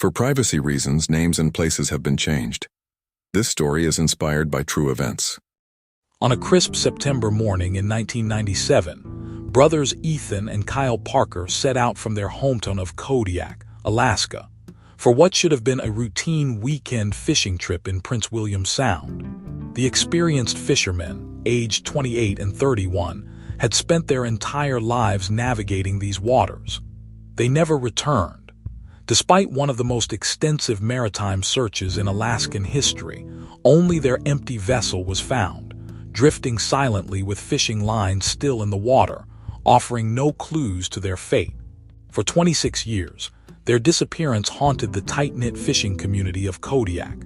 For privacy reasons, names and places have been changed. This story is inspired by true events. On a crisp September morning in 1997, brothers Ethan and Kyle Parker set out from their hometown of Kodiak, Alaska, for what should have been a routine weekend fishing trip in Prince William Sound. The experienced fishermen, aged 28 and 31, had spent their entire lives navigating these waters. They never returned. Despite one of the most extensive maritime searches in Alaskan history, only their empty vessel was found, drifting silently with fishing lines still in the water, offering no clues to their fate. For 26 years, their disappearance haunted the tight-knit fishing community of Kodiak,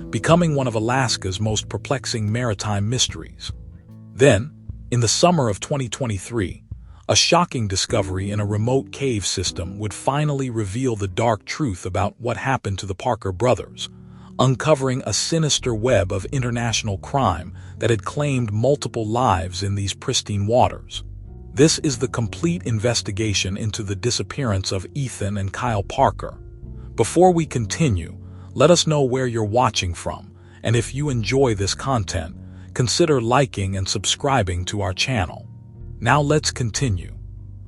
becoming one of Alaska's most perplexing maritime mysteries. Then, in the summer of 2023, a shocking discovery in a remote cave system would finally reveal the dark truth about what happened to the Parker brothers, uncovering a sinister web of international crime that had claimed multiple lives in these pristine waters. This is the complete investigation into the disappearance of Ethan and Kyle Parker. Before we continue, let us know where you're watching from, and if you enjoy this content, consider liking and subscribing to our channel. Now let's continue.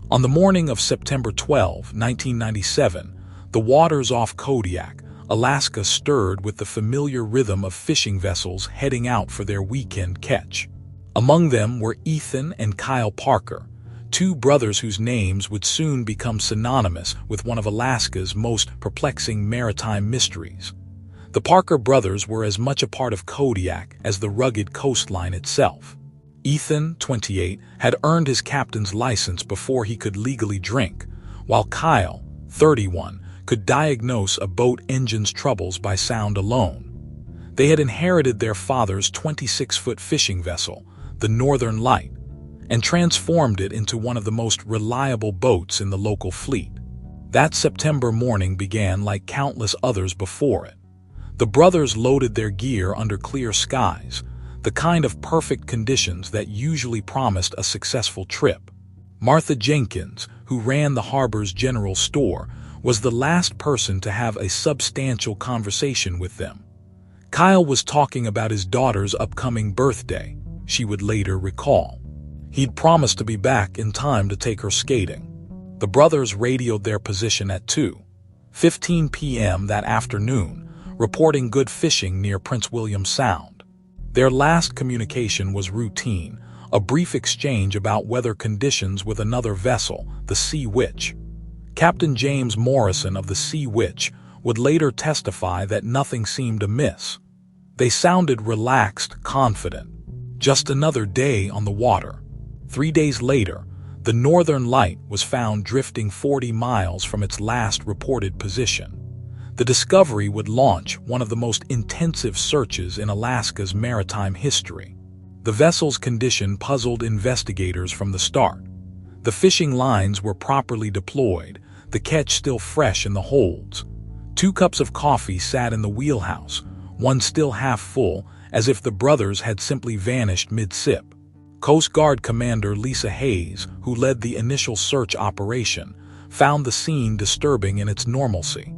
On the morning of September 12, 1997, the waters off Kodiak, Alaska stirred with the familiar rhythm of fishing vessels heading out for their weekend catch. Among them were Ethan and Kyle Parker, two brothers whose names would soon become synonymous with one of Alaska's most perplexing maritime mysteries. The Parker brothers were as much a part of Kodiak as the rugged coastline itself. Ethan, 28, had earned his captain's license before he could legally drink, while Kyle, 31, could diagnose a boat engine's troubles by sound alone. They had inherited their father's 26-foot fishing vessel, the Northern Light, and transformed it into one of the most reliable boats in the local fleet. That September morning began like countless others before it. The brothers loaded their gear under clear skies, the kind of perfect conditions that usually promised a successful trip. Martha Jenkins, who ran the harbor's general store, was the last person to have a substantial conversation with them. Kyle was talking about his daughter's upcoming birthday, she would later recall. He'd promised to be back in time to take her skating. The brothers radioed their position at 2:15 p.m. that afternoon, reporting good fishing near Prince William Sound. Their last communication was routine, a brief exchange about weather conditions with another vessel, the Sea Witch. Captain James Morrison of the Sea Witch would later testify that nothing seemed amiss. They sounded relaxed, confident. Just another day on the water. 3 days later, the Northern Light was found drifting 40 miles from its last reported position. The discovery would launch one of the most intensive searches in Alaska's maritime history. The vessel's condition puzzled investigators from the start. The fishing lines were properly deployed, the catch still fresh in the holds. 2 cups of coffee sat in the wheelhouse, one still half full, as if the brothers had simply vanished mid-sip. Coast Guard Commander Lisa Hayes, who led the initial search operation, found the scene disturbing in its normalcy.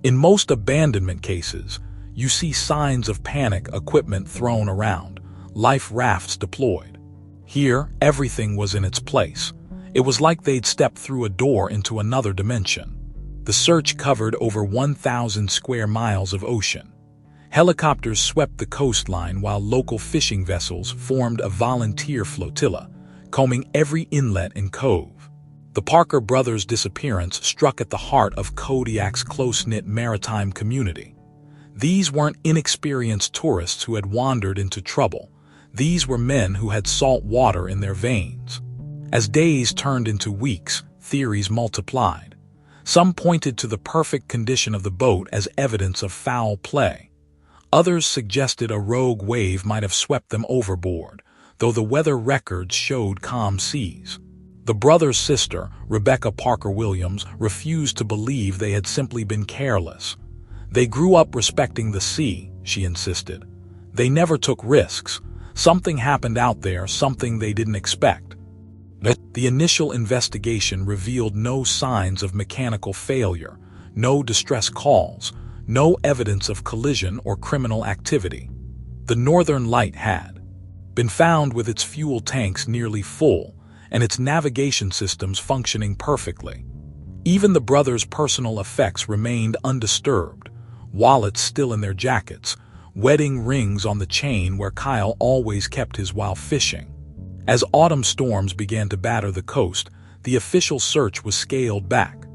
In most abandonment cases, you see signs of panic, equipment thrown around, life rafts deployed. Here, everything was in its place. It was like they'd stepped through a door into another dimension. The search covered over 1,000 square miles of ocean. Helicopters swept the coastline while local fishing vessels formed a volunteer flotilla, combing every inlet and cove. The Parker brothers' disappearance struck at the heart of Kodiak's close-knit maritime community. These weren't inexperienced tourists who had wandered into trouble. These were men who had salt water in their veins. As days turned into weeks, theories multiplied. Some pointed to the perfect condition of the boat as evidence of foul play. Others suggested a rogue wave might have swept them overboard, though the weather records showed calm seas. The brothers' sister, Rebecca Parker Williams, refused to believe they had simply been careless. They grew up respecting the sea, she insisted. They never took risks. Something happened out there, something they didn't expect. The initial investigation revealed no signs of mechanical failure, no distress calls, no evidence of collision or criminal activity. The Northern Light had been found with its fuel tanks nearly full and its navigation systems functioning perfectly. Even the brothers' personal effects remained undisturbed, wallets still in their jackets, wedding rings on the chain where Kyle always kept his while fishing. As autumn storms began to batter the coast, the official search was scaled back.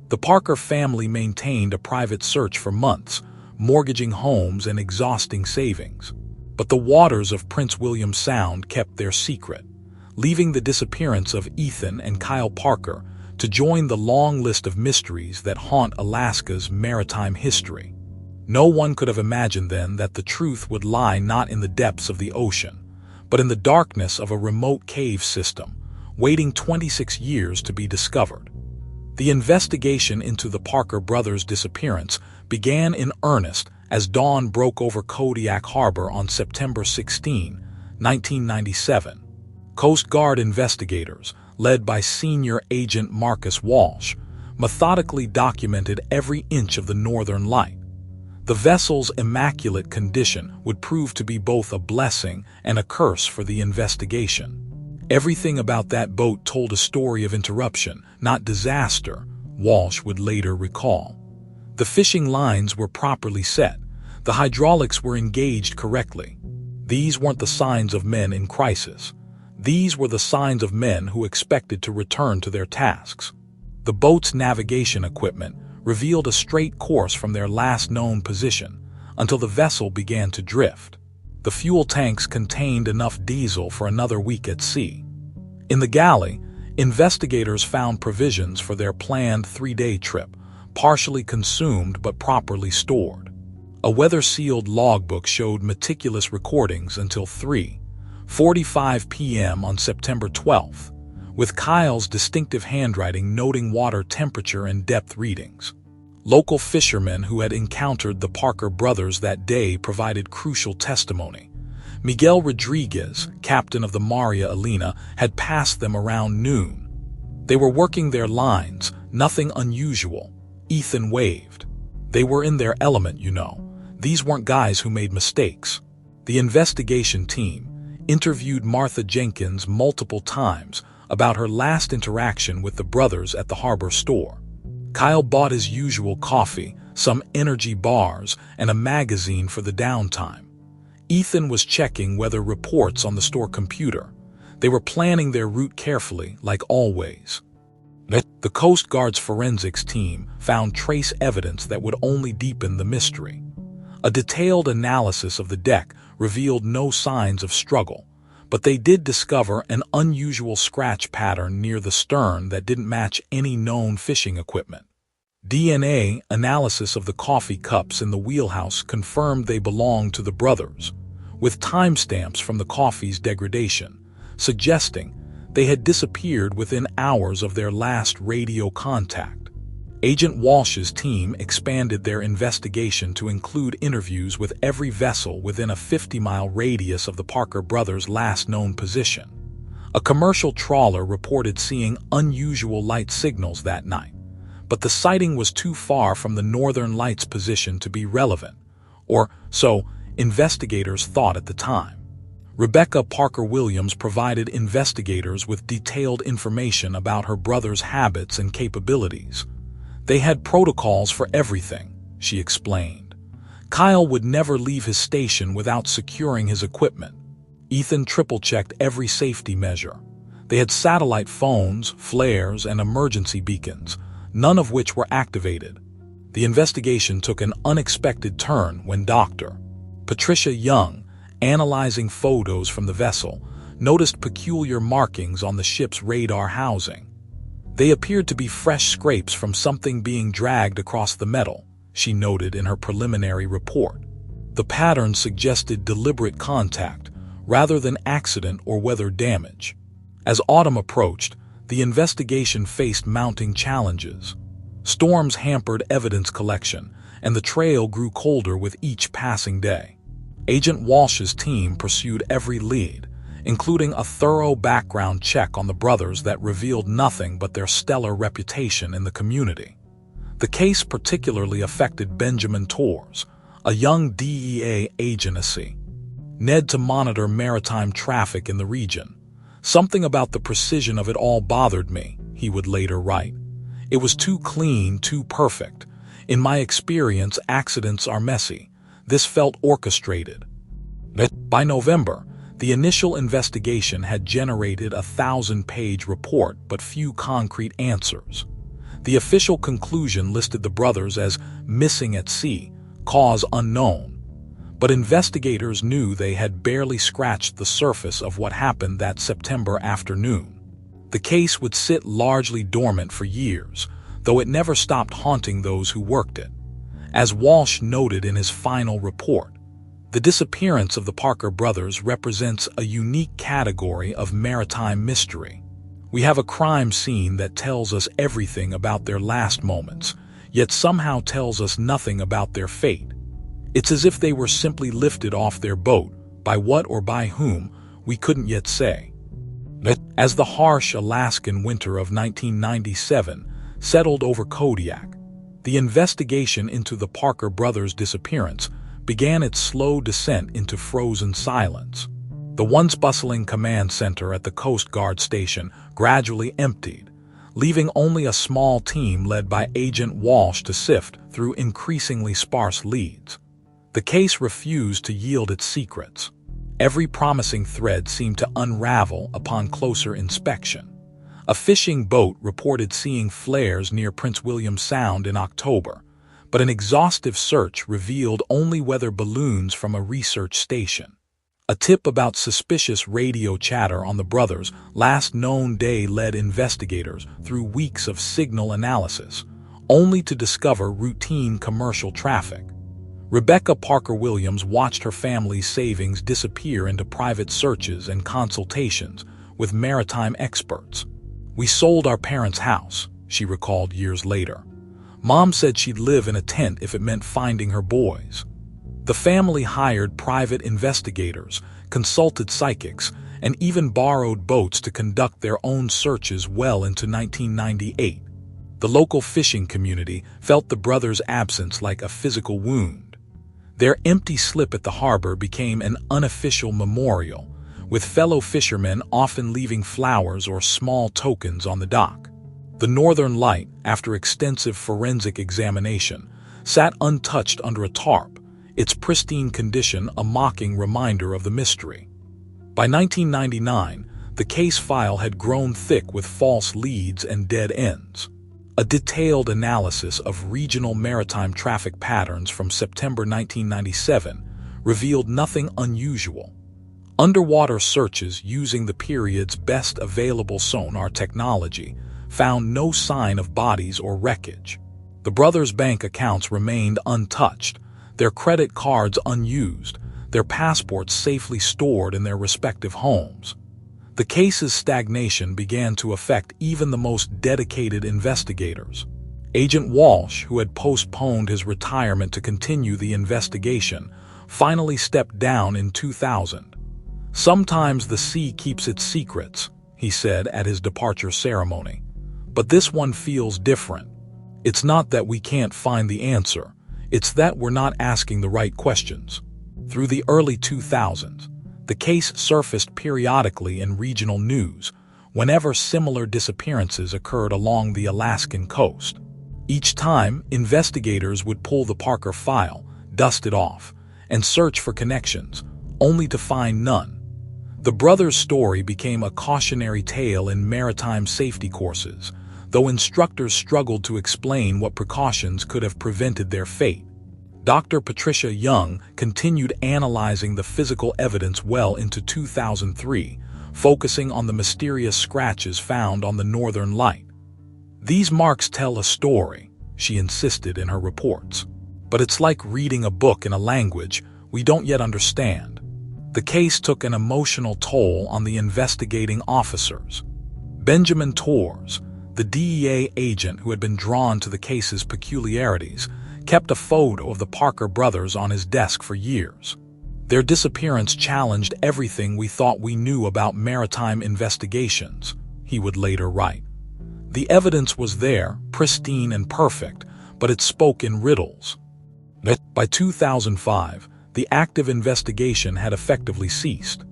The Parker family maintained a private search for months, mortgaging homes and exhausting savings. But the waters of Prince William Sound kept their secret, leaving the disappearance of Ethan and Kyle Parker to join the long list of mysteries that haunt Alaska's maritime history. No one could have imagined then that the truth would lie not in the depths of the ocean, but in the darkness of a remote cave system, waiting 26 years to be discovered. The investigation into the Parker brothers' disappearance began in earnest as dawn broke over Kodiak Harbor on September 16, 1997. Coast Guard investigators, led by Senior Agent Marcus Walsh, methodically documented every inch of the Northern Light. The vessel's immaculate condition would prove to be both a blessing and a curse for the investigation. Everything about that boat told a story of interruption, not disaster, Walsh would later recall. The fishing lines were properly set. The hydraulics were engaged correctly. These weren't the signs of men in crisis. These were the signs of men who expected to return to their tasks. The boat's navigation equipment revealed a straight course from their last known position until the vessel began to drift. The fuel tanks contained enough diesel for another week at sea. In the galley, investigators found provisions for their planned 3-day trip, partially consumed but properly stored. A weather-sealed logbook showed meticulous recordings until 3:45 p.m. on September 12th, with Kyle's distinctive handwriting noting water temperature and depth readings. Local fishermen who had encountered the Parker brothers that day provided crucial testimony. Miguel Rodriguez, captain of the Maria Elena, had passed them around noon. They were working their lines, nothing unusual. Ethan waved. They were in their element, you know. These weren't guys who made mistakes. The investigation team interviewed Martha Jenkins multiple times about her last interaction with the brothers at the harbor store. Kyle bought his usual coffee, some energy bars, and a magazine for the downtime. Ethan was checking weather reports on the store computer. They were planning their route carefully, like always. The Coast Guard's forensics team found trace evidence that would only deepen the mystery. A detailed analysis of the deck revealed no signs of struggle, but they did discover an unusual scratch pattern near the stern that didn't match any known fishing equipment. DNA analysis of the coffee cups in the wheelhouse confirmed they belonged to the brothers, with timestamps from the coffee's degradation, suggesting they had disappeared within hours of their last radio contact. Agent Walsh's team expanded their investigation to include interviews with every vessel within a 50-mile radius of the Parker brothers' last known position. A commercial trawler reported seeing unusual light signals that night, but the sighting was too far from the Northern Lights position to be relevant, or so investigators thought at the time. Rebecca Parker Williams provided investigators with detailed information about her brother's habits and capabilities. They had protocols for everything, she explained. Kyle would never leave his station without securing his equipment. Ethan triple-checked every safety measure. They had satellite phones, flares, and emergency beacons, none of which were activated. The investigation took an unexpected turn when Dr. Patricia Young, analyzing photos from the vessel, noticed peculiar markings on the ship's radar housing. They appeared to be fresh scrapes from something being dragged across the metal, she noted in her preliminary report. The pattern suggested deliberate contact, rather than accident or weather damage. As autumn approached, the investigation faced mounting challenges. Storms hampered evidence collection, and the trail grew colder with each passing day. Agent Walsh's team pursued every lead, including a thorough background check on the brothers that revealed nothing but their stellar reputation in the community. The case particularly affected Benjamin Torres, a young DEA agency, Ned to monitor maritime traffic in the region. Something about the precision of it all bothered me, he would later write. It was too clean, too perfect. In my experience, accidents are messy. This felt orchestrated. By November, the initial investigation had generated a 1,000-page report but few concrete answers. The official conclusion listed the brothers as missing at sea, cause unknown. But investigators knew they had barely scratched the surface of what happened that September afternoon. The case would sit largely dormant for years, though it never stopped haunting those who worked it. As Walsh noted in his final report, the disappearance of the Parker brothers represents a unique category of maritime mystery. We have a crime scene that tells us everything about their last moments, yet somehow tells us nothing about their fate. It's as if they were simply lifted off their boat, by what or by whom, we couldn't yet say. As the harsh Alaskan winter of 1997 settled over Kodiak, the investigation into the Parker brothers' disappearance began its slow descent into frozen silence. The once bustling command center at the Coast Guard station gradually emptied, leaving only a small team led by Agent Walsh to sift through increasingly sparse leads. The case refused to yield its secrets. Every promising thread seemed to unravel upon closer inspection. A fishing boat reported seeing flares near Prince William Sound in October, but an exhaustive search revealed only weather balloons from a research station. A tip about suspicious radio chatter on the brothers' last known day led investigators through weeks of signal analysis, only to discover routine commercial traffic. Rebecca Parker Williams watched her family's savings disappear into private searches and consultations with maritime experts. "We sold our parents' house," she recalled years later. "Mom said she'd live in a tent if it meant finding her boys." The family hired private investigators, consulted psychics, and even borrowed boats to conduct their own searches well into 1998. The local fishing community felt the brothers' absence like a physical wound. Their empty slip at the harbor became an unofficial memorial, with fellow fishermen often leaving flowers or small tokens on the dock. The Northern Light, after extensive forensic examination, sat untouched under a tarp, its pristine condition a mocking reminder of the mystery. By 1999, the case file had grown thick with false leads and dead ends. A detailed analysis of regional maritime traffic patterns from September 1997 revealed nothing unusual. Underwater searches using the period's best available sonar technology found no sign of bodies or wreckage. The brothers' bank accounts remained untouched, their credit cards unused, their passports safely stored in their respective homes. The case's stagnation began to affect even the most dedicated investigators. Agent Walsh, who had postponed his retirement to continue the investigation, finally stepped down in 2000. "Sometimes the sea keeps its secrets," he said at his departure ceremony. "But this one feels different. It's not that we can't find the answer, it's that we're not asking the right questions." Through the early 2000s, the case surfaced periodically in regional news whenever similar disappearances occurred along the Alaskan coast. Each time, investigators would pull the Parker file, dust it off, and search for connections, only to find none. The brothers' story became a cautionary tale in maritime safety courses, though instructors struggled to explain what precautions could have prevented their fate. Dr. Patricia Young continued analyzing the physical evidence well into 2003, focusing on the mysterious scratches found on the Northern Light. "These marks tell a story," she insisted in her reports. "But it's like reading a book in a language we don't yet understand." The case took an emotional toll on the investigating officers. Benjamin Torres, the DEA agent who had been drawn to the case's peculiarities, kept a photo of the Parker brothers on his desk for years. "Their disappearance challenged everything we thought we knew about maritime investigations," he would later write. "The evidence was there, pristine and perfect, but it spoke in riddles. By 2005, the active investigation had effectively ceased.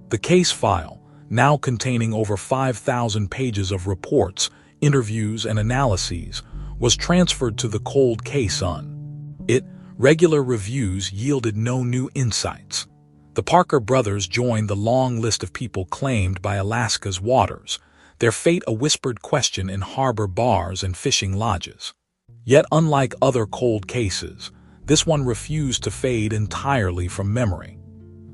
The case file, now containing over 5,000 pages of reports, interviews, and analyses, was transferred to the cold case unit. Regular reviews yielded no new insights. The Parker brothers joined the long list of people claimed by Alaska's waters, their fate a whispered question in harbor bars and fishing lodges. Yet unlike other cold cases, this one refused to fade entirely from memory.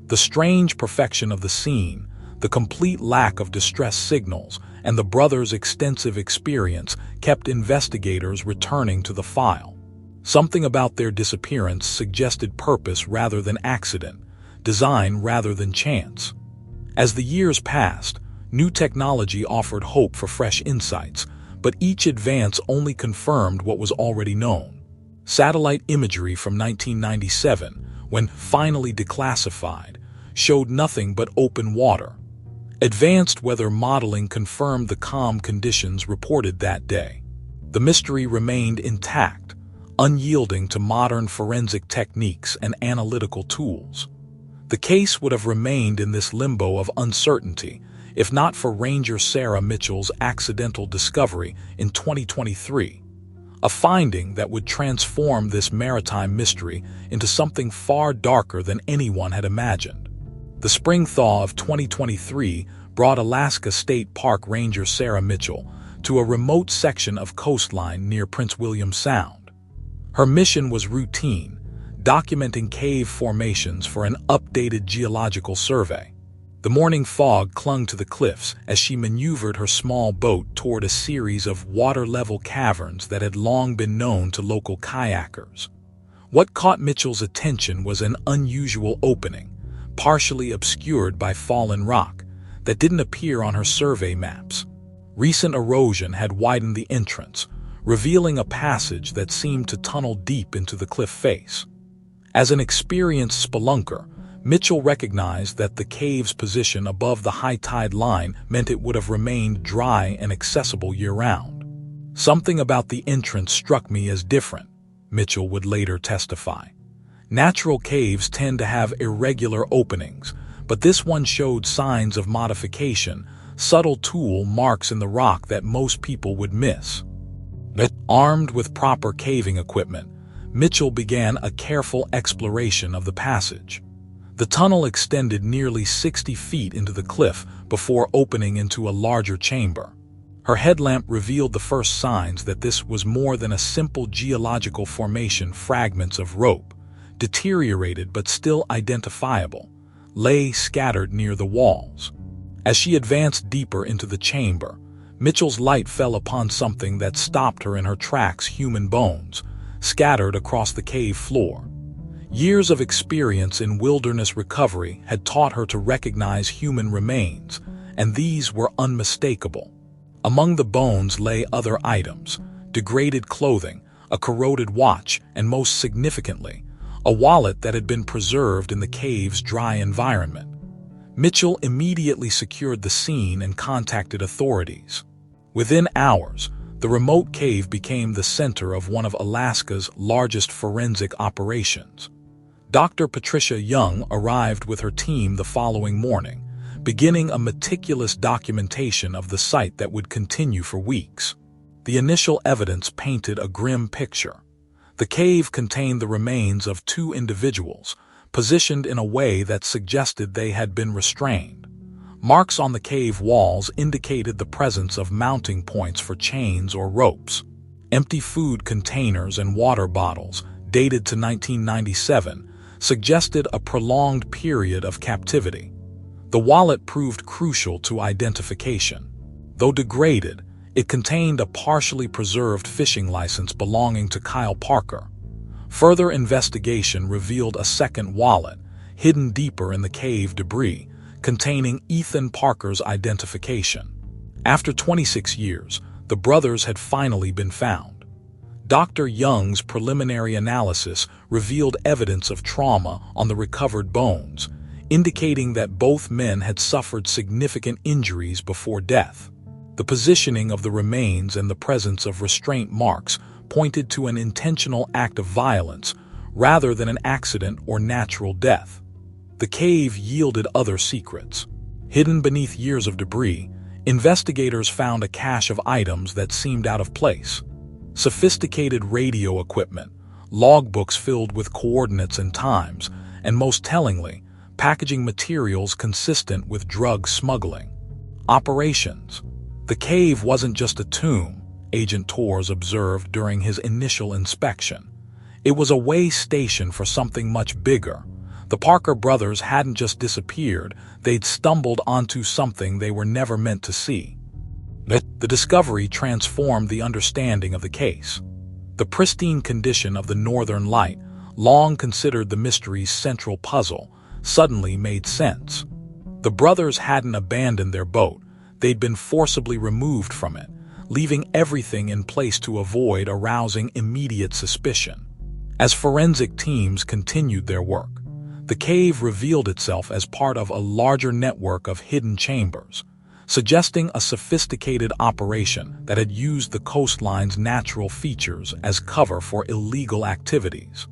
The strange perfection of the scene, the complete lack of distress signals, and the brothers' extensive experience kept investigators returning to the file. Something about their disappearance suggested purpose rather than accident, design rather than chance. As the years passed, new technology offered hope for fresh insights, but each advance only confirmed what was already known. Satellite imagery from 1997, when finally declassified, showed nothing but open water. Advanced weather modeling confirmed the calm conditions reported that day. The mystery remained intact, unyielding to modern forensic techniques and analytical tools. The case would have remained in this limbo of uncertainty if not for Ranger Sarah Mitchell's accidental discovery in 2023, a finding that would transform this maritime mystery into something far darker than anyone had imagined. The spring thaw of 2023 brought Alaska State Park Ranger Sarah Mitchell to a remote section of coastline near Prince William Sound. Her mission was routine, documenting cave formations for an updated geological survey. The morning fog clung to the cliffs as she maneuvered her small boat toward a series of water-level caverns that had long been known to local kayakers. What caught Mitchell's attention was an unusual opening, partially obscured by fallen rock, that didn't appear on her survey maps. Recent erosion had widened the entrance, revealing a passage that seemed to tunnel deep into the cliff face. As an experienced spelunker, Mitchell recognized that the cave's position above the high tide line meant it would have remained dry and accessible year-round. Something about the entrance struck me as different, Mitchell would later testify. Natural caves tend to have irregular openings, but this one showed signs of modification, subtle tool marks in the rock that most people would miss. Armed with proper caving equipment, Mitchell began a careful exploration of the passage. The tunnel extended nearly 60 feet into the cliff before opening into a larger chamber. Her headlamp revealed the first signs that this was more than a simple geological formation. Fragments of rope, deteriorated but still identifiable, lay scattered near the walls. As she advanced deeper into the chamber, Mitchell's light fell upon something that stopped her in her tracks: human bones, scattered across the cave floor. Years of experience in wilderness recovery had taught her to recognize human remains, and these were unmistakable. Among the bones lay other items: degraded clothing, a corroded watch, and most significantly, a wallet that had been preserved in the cave's dry environment. Mitchell immediately secured the scene and contacted authorities. Within hours, the remote cave became the center of one of Alaska's largest forensic operations. Dr. Patricia Young arrived with her team the following morning, beginning a meticulous documentation of the site that would continue for weeks. The initial evidence painted a grim picture. The cave contained the remains of two individuals, positioned in a way that suggested they had been restrained. Marks on the cave walls indicated the presence of mounting points for chains or ropes. Empty food containers and water bottles, dated to 1997, suggested a prolonged period of captivity. The wallet proved crucial to identification. Though degraded, it contained a partially preserved fishing license belonging to Kyle Parker. Further investigation revealed a second wallet, hidden deeper in the cave debris, containing Ethan Parker's identification. After 26 years, the brothers had finally been found. Dr. Young's preliminary analysis revealed evidence of trauma on the recovered bones, indicating that both men had suffered significant injuries before death. The positioning of the remains and the presence of restraint marks pointed to an intentional act of violence rather than an accident or natural death. The cave yielded other secrets. Hidden beneath years of debris, investigators found a cache of items that seemed out of place. Sophisticated radio equipment, logbooks filled with coordinates and times, and most tellingly, packaging materials consistent with drug smuggling. Operations. The cave wasn't just a tomb, Agent Torres observed during his initial inspection. It was a way station for something much bigger. The Parker brothers hadn't just disappeared, they'd stumbled onto something they were never meant to see. The discovery transformed the understanding of the case. The pristine condition of the Northern Light, long considered the mystery's central puzzle, suddenly made sense. The brothers hadn't abandoned their boat, they'd been forcibly removed from it, leaving everything in place to avoid arousing immediate suspicion. As forensic teams continued their work, the cave revealed itself as part of a larger network of hidden chambers, suggesting a sophisticated operation that had used the coastline's natural features as cover for illegal activities.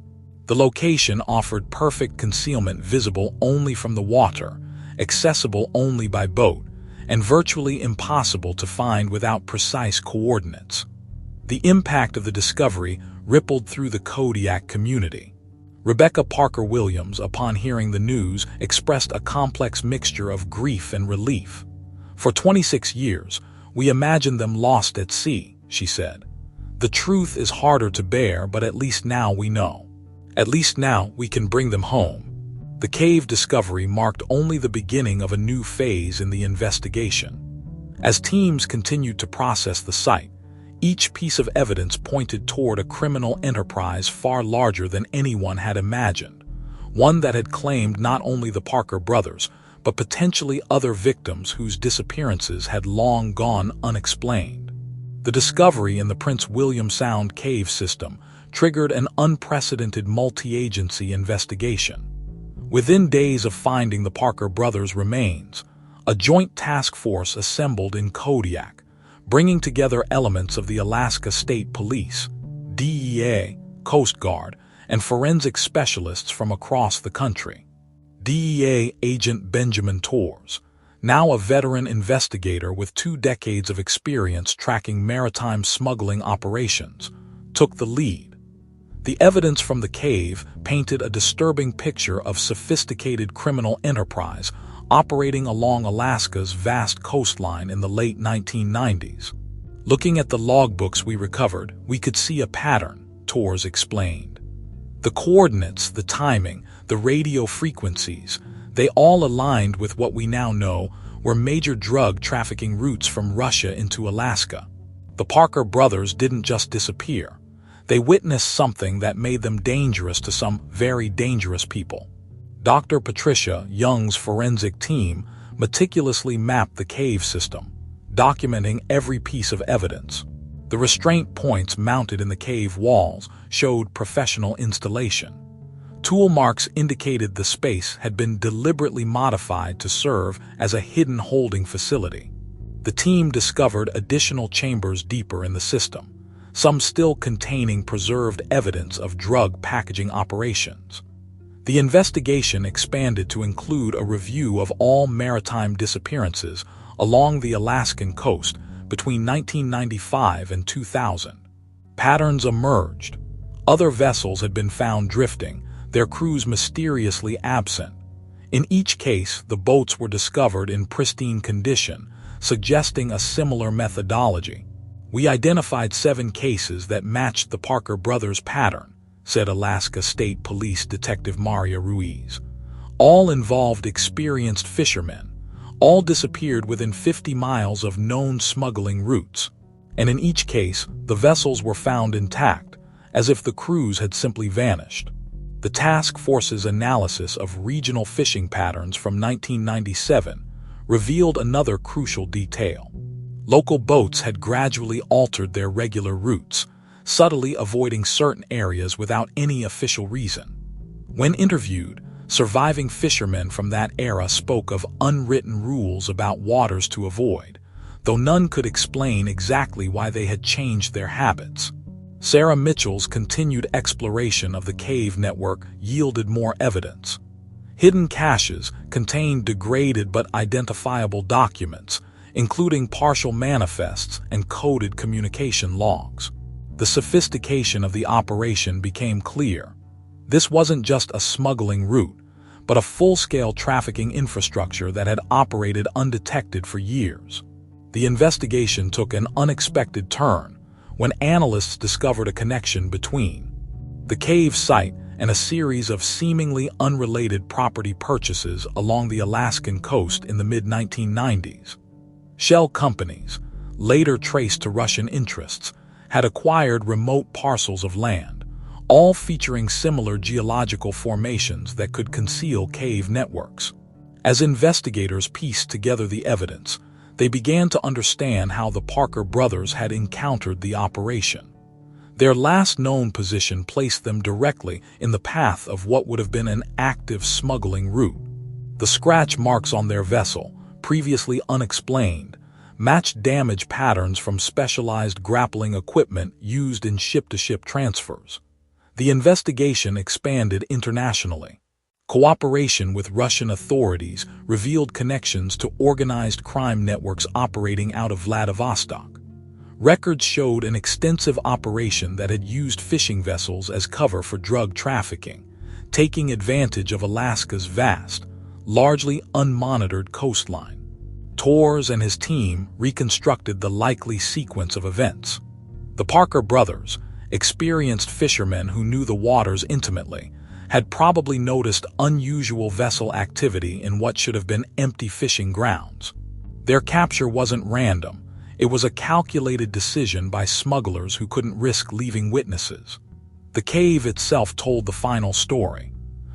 The location offered perfect concealment, visible only from the water, accessible only by boat, and virtually impossible to find without precise coordinates. The impact of the discovery rippled through the Kodiak community. Rebecca Parker Williams, upon hearing the news, expressed a complex mixture of grief and relief. "For 26 years, we imagined them lost at sea," she said. "The truth is harder to bear, but at least now we know. At least now we can bring them home." The cave discovery marked only the beginning of a new phase in the investigation. As teams continued to process the site, each piece of evidence pointed toward a criminal enterprise far larger than anyone had imagined, one that had claimed not only the Parker brothers, but potentially other victims whose disappearances had long gone unexplained. The discovery in the Prince William Sound cave system triggered an unprecedented multi-agency investigation. Within days of finding the Parker brothers' remains, a joint task force assembled in Kodiak, bringing together elements of the Alaska State Police, DEA, Coast Guard, and forensic specialists from across the country. DEA agent Benjamin Torres, now a veteran investigator with 2 decades of experience tracking maritime smuggling operations, took the lead. The evidence from the cave painted a disturbing picture of sophisticated criminal enterprise operating along Alaska's vast coastline in the late 1990s. "Looking at the logbooks we recovered, we could see a pattern," Torres explained. "The coordinates, the timing, the radio frequencies, they all aligned with what we now know were major drug trafficking routes from Russia into Alaska. The Parker brothers didn't just disappear. They witnessed something that made them dangerous to some very dangerous people." Dr. Patricia Young's forensic team meticulously mapped the cave system, documenting every piece of evidence. The restraint points mounted in the cave walls showed professional installation. Tool marks indicated the space had been deliberately modified to serve as a hidden holding facility. The team discovered additional chambers deeper in the system, some still containing preserved evidence of drug packaging operations. The investigation expanded to include a review of all maritime disappearances along the Alaskan coast between 1995 and 2000. Patterns emerged. Other vessels had been found drifting, their crews mysteriously absent. In each case, the boats were discovered in pristine condition, suggesting a similar methodology. "We identified 7 cases that matched the Parker brothers' pattern," said Alaska State Police Detective Maria Ruiz. "All involved experienced fishermen. All disappeared within 50 miles of known smuggling routes. And in each case, the vessels were found intact, as if the crews had simply vanished." The task force's analysis of regional fishing patterns from 1997 revealed another crucial detail. Local boats had gradually altered their regular routes, subtly avoiding certain areas without any official reason. When interviewed, surviving fishermen from that era spoke of unwritten rules about waters to avoid, though none could explain exactly why they had changed their habits. Sarah Mitchell's continued exploration of the cave network yielded more evidence. Hidden caches contained degraded but identifiable documents, including partial manifests and coded communication logs. The sophistication of the operation became clear. This wasn't just a smuggling route, but a full-scale trafficking infrastructure that had operated undetected for years. The investigation took an unexpected turn when analysts discovered a connection between the cave site and a series of seemingly unrelated property purchases along the Alaskan coast in the mid-1990s. Shell companies, later traced to Russian interests, had acquired remote parcels of land, all featuring similar geological formations that could conceal cave networks. As investigators pieced together the evidence, they began to understand how the Parker brothers had encountered the operation. Their last known position placed them directly in the path of what would have been an active smuggling route. The scratch marks on their vessel, previously unexplained, matched damage patterns from specialized grappling equipment used in ship-to-ship transfers. The investigation expanded internationally. Cooperation with Russian authorities revealed connections to organized crime networks operating out of Vladivostok. Records showed an extensive operation that had used fishing vessels as cover for drug trafficking, taking advantage of Alaska's vast, largely unmonitored coastline. Torres and his team reconstructed the likely sequence of events. The Parker brothers, experienced fishermen who knew the waters intimately, had probably noticed unusual vessel activity in what should have been empty fishing grounds. Their capture wasn't random. It was a calculated decision by smugglers who couldn't risk leaving witnesses. The cave itself told the final story.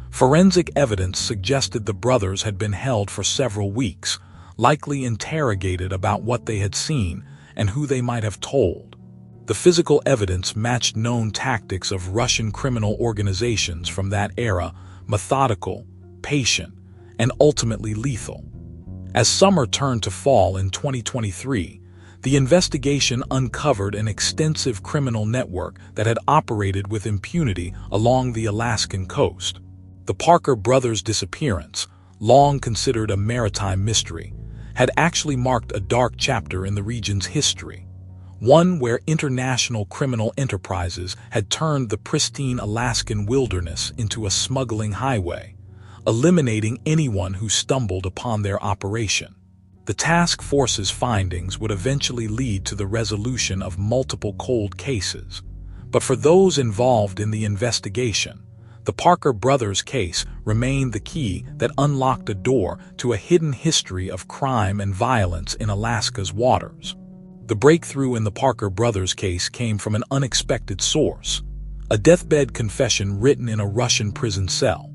Forensic evidence suggested the brothers had been held for several weeks, likely interrogated about what they had seen and who they might have told. The physical evidence matched known tactics of Russian criminal organizations from that era: methodical, patient, and ultimately lethal. As summer turned to fall in 2023, the investigation uncovered an extensive criminal network that had operated with impunity along the Alaskan coast. The Parker brothers' disappearance, long considered a maritime mystery, had actually marked a dark chapter in the region's history. One where international criminal enterprises had turned the pristine Alaskan wilderness into a smuggling highway, eliminating anyone who stumbled upon their operation. The task force's findings would eventually lead to the resolution of multiple cold cases, but for those involved in the investigation, the Parker brothers' case remained the key that unlocked a door to a hidden history of crime and violence in Alaska's waters. The breakthrough in the Parker brothers' case came from an unexpected source: a deathbed confession written in a Russian prison cell.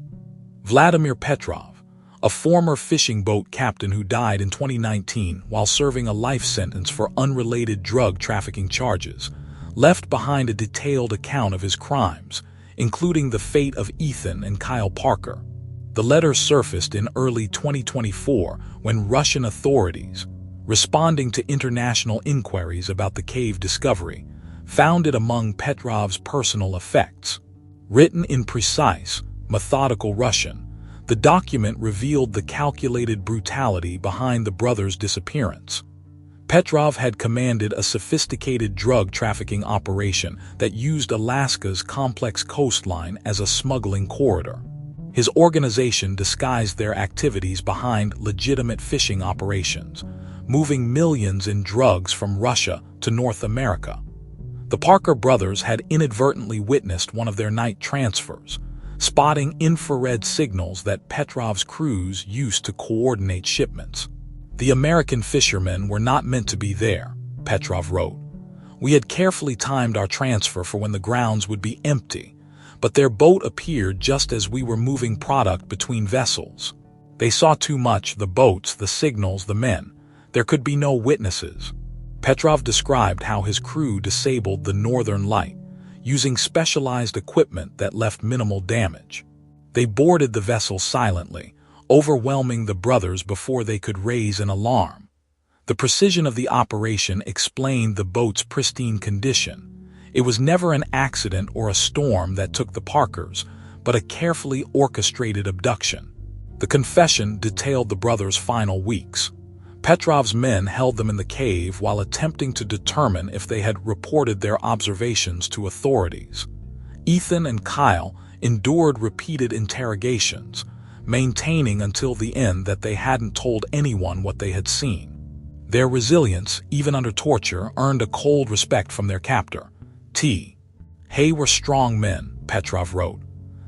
Vladimir Petrov, a former fishing boat captain who died in 2019 while serving a life sentence for unrelated drug trafficking charges, left behind a detailed account of his crimes, including the fate of Ethan and Kyle Parker. The letter surfaced in early 2024 when Russian authorities, responding to international inquiries about the cave discovery, found it among Petrov's personal effects. Written in precise, methodical Russian, the document revealed the calculated brutality behind the brothers' disappearance. Petrov had commanded a sophisticated drug trafficking operation that used Alaska's complex coastline as a smuggling corridor. His organization disguised their activities behind legitimate fishing operations, moving millions in drugs from Russia to North America. The Parker brothers had inadvertently witnessed one of their night transfers, spotting infrared signals that Petrov's crews used to coordinate shipments. "The American fishermen were not meant to be there," Petrov wrote. "We had carefully timed our transfer for when the grounds would be empty, but their boat appeared just as we were moving product between vessels. They saw too much: the boats, the signals, the men. There could be no witnesses." Petrov described how his crew disabled the northern light, using specialized equipment that left minimal damage. They boarded the vessel silently, overwhelming the brothers before they could raise an alarm. The precision of the operation explained the boat's pristine condition. It was never an accident or a storm that took the Parkers, but a carefully orchestrated abduction. The confession detailed the brothers' final weeks. Petrov's men held them in the cave while attempting to determine if they had reported their observations to authorities. Ethan and Kyle endured repeated interrogations, maintaining until the end that they hadn't told anyone what they had seen. Their resilience, even under torture, earned a cold respect from their captor. Hay were strong men, Petrov wrote.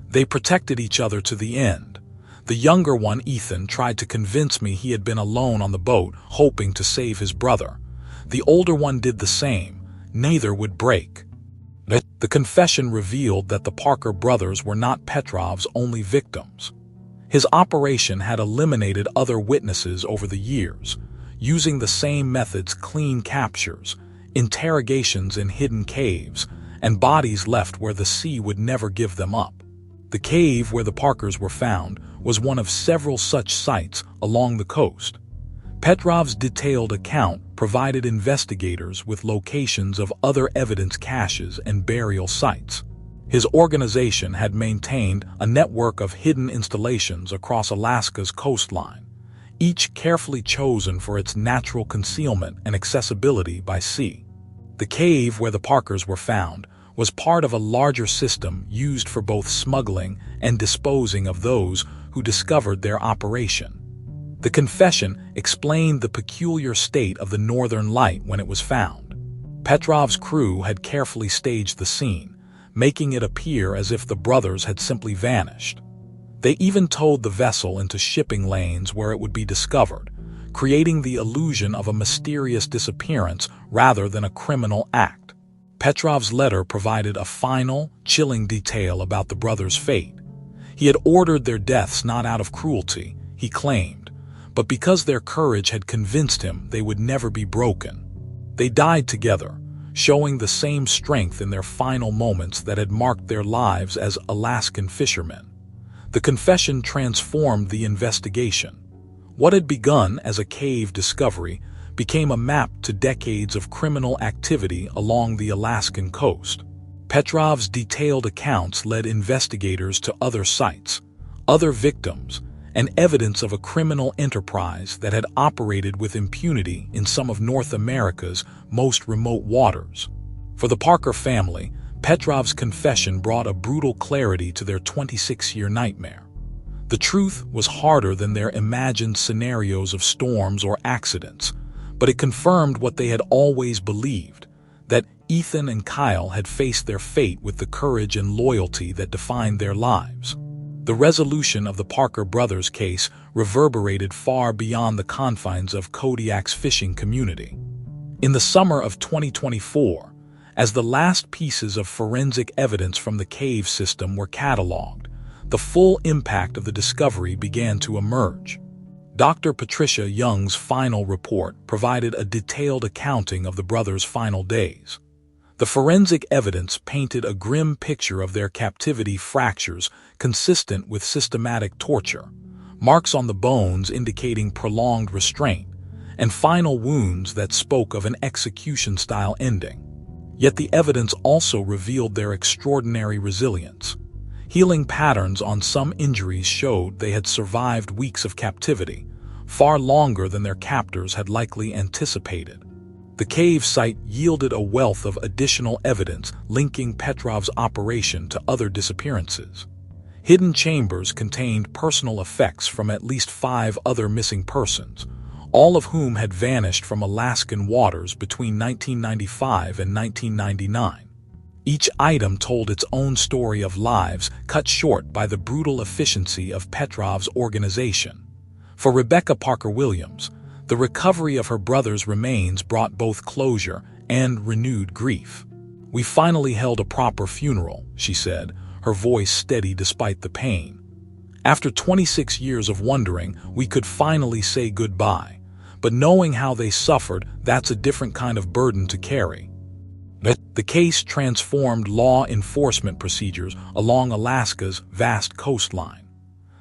They protected each other to the end. The younger one, Ethan, tried to convince me he had been alone on the boat, hoping to save his brother. The older one did the same. Neither would break. The confession revealed that the Parker brothers were not Petrov's only victims. His operation had eliminated other witnesses over the years, using the same methods: clean captures, interrogations in hidden caves, and bodies left where the sea would never give them up. The cave where the Parkers were found was one of several such sites along the coast. Petrov's detailed account provided investigators with locations of other evidence caches and burial sites. His organization had maintained a network of hidden installations across Alaska's coastline, each carefully chosen for its natural concealment and accessibility by sea. The cave where the Parkers were found was part of a larger system used for both smuggling and disposing of those who discovered their operation. The confession explained the peculiar state of the Northern Light when it was found. Petrov's crew had carefully staged the scene, making it appear as if the brothers had simply vanished. They even towed the vessel into shipping lanes where it would be discovered, creating the illusion of a mysterious disappearance rather than a criminal act. Petrov's letter provided a final, chilling detail about the brothers' fate. He had ordered their deaths not out of cruelty, he claimed, but because their courage had convinced him they would never be broken. They died together, showing the same strength in their final moments that had marked their lives as Alaskan fishermen. The confession transformed the investigation. What had begun as a cave discovery became a map to decades of criminal activity along the Alaskan coast. Petrov's detailed accounts led investigators to other sites, other victims, and evidence of a criminal enterprise that had operated with impunity in some of North America's most remote waters. For the Parker family, Petrov's confession brought a brutal clarity to their 26-year nightmare. The truth was harder than their imagined scenarios of storms or accidents, but it confirmed what they had always believed, that Ethan and Kyle had faced their fate with the courage and loyalty that defined their lives. The resolution of the Parker brothers' case reverberated far beyond the confines of Kodiak's fishing community. In the summer of 2024, as the last pieces of forensic evidence from the cave system were cataloged, the full impact of the discovery began to emerge. Dr. Patricia Young's final report provided a detailed accounting of the brothers' final days. The forensic evidence painted a grim picture of their captivity: fractures consistent with systematic torture, marks on the bones indicating prolonged restraint, and final wounds that spoke of an execution-style ending. Yet the evidence also revealed their extraordinary resilience. Healing patterns on some injuries showed they had survived weeks of captivity, far longer than their captors had likely anticipated. The cave site yielded a wealth of additional evidence linking Petrov's operation to other disappearances. Hidden chambers contained personal effects from at least 5 other missing persons, all of whom had vanished from Alaskan waters between 1995 and 1999. Each item told its own story of lives cut short by the brutal efficiency of Petrov's organization. For Rebecca Parker Williams, the recovery of her brother's remains brought both closure and renewed grief. "We finally held a proper funeral," she said, her voice steady despite the pain. "After 26 years of wondering, we could finally say goodbye. But knowing how they suffered, that's a different kind of burden to carry." The case transformed law enforcement procedures along Alaska's vast coastline.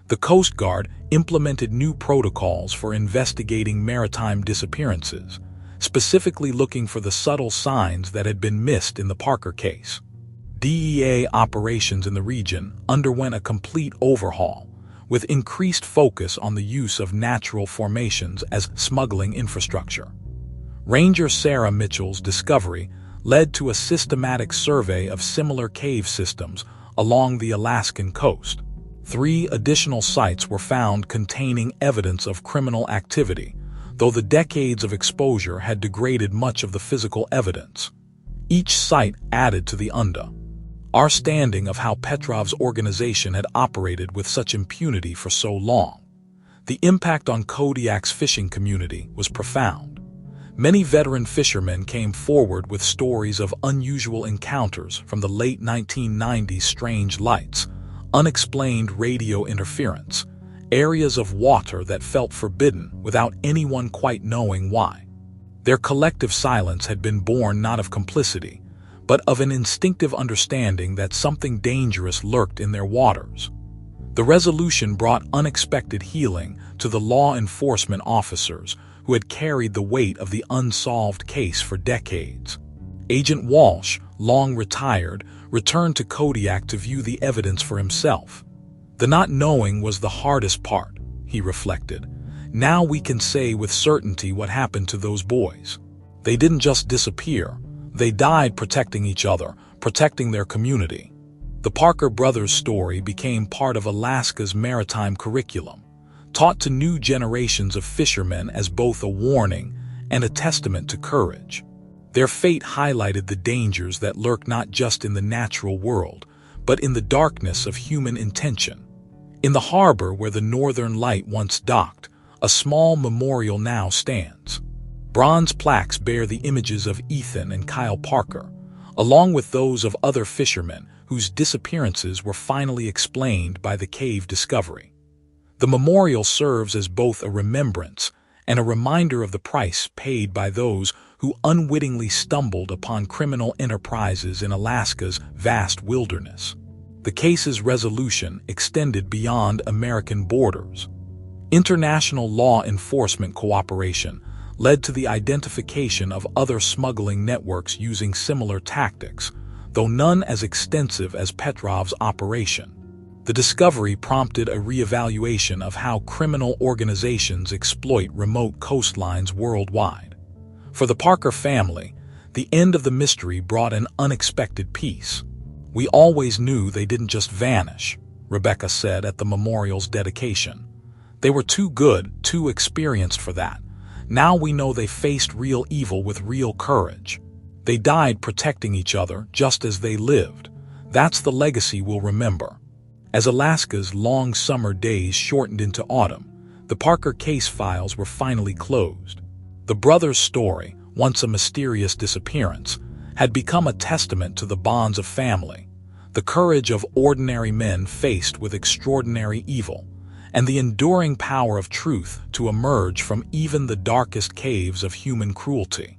The Coast Guard implemented new protocols for investigating maritime disappearances, specifically looking for the subtle signs that had been missed in the Parker case. DEA operations in the region underwent a complete overhaul, with increased focus on the use of natural formations as smuggling infrastructure. Ranger Sarah Mitchell's discovery led to a systematic survey of similar cave systems along the Alaskan coast. 3 additional sites were found containing evidence of criminal activity, though the decades of exposure had degraded much of the physical evidence. Each site added to the understanding of how Petrov's organization had operated with such impunity for so long. The impact on Kodiak's fishing community was profound. Many veteran fishermen came forward with stories of unusual encounters from the late 1990s: strange lights, unexplained radio interference, areas of water that felt forbidden without anyone quite knowing why. Their collective silence had been born not of complicity, but of an instinctive understanding that something dangerous lurked in their waters. The resolution brought unexpected healing to the law enforcement officers who had carried the weight of the unsolved case for decades. Agent Walsh, long retired, returned to Kodiak to view the evidence for himself. The not knowing was the hardest part, he reflected. Now we can say with certainty what happened to those boys. They didn't just disappear. They died protecting each other, protecting their community. The Parker brothers' story became part of Alaska's maritime curriculum, taught to new generations of fishermen as both a warning and a testament to courage. Their fate highlighted the dangers that lurk not just in the natural world, but in the darkness of human intention. In the harbor where the Northern Light once docked, a small memorial now stands. Bronze plaques bear the images of Ethan and Kyle Parker, along with those of other fishermen whose disappearances were finally explained by the cave discovery. The memorial serves as both a remembrance and a reminder of the price paid by those who unwittingly stumbled upon criminal enterprises in Alaska's vast wilderness. The case's resolution extended beyond American borders. International law enforcement cooperation led to the identification of other smuggling networks using similar tactics, though none as extensive as Petrov's operation. The discovery prompted a reevaluation of how criminal organizations exploit remote coastlines worldwide. For the Parker family, the end of the mystery brought an unexpected peace. "We always knew they didn't just vanish," Rebecca said at the memorial's dedication. "They were too good, too experienced for that. Now we know they faced real evil with real courage. They died protecting each other just as they lived. That's the legacy we'll remember." As Alaska's long summer days shortened into autumn, the Parker case files were finally closed. The brothers' story, once a mysterious disappearance, had become a testament to the bonds of family, the courage of ordinary men faced with extraordinary evil, and the enduring power of truth to emerge from even the darkest caves of human cruelty.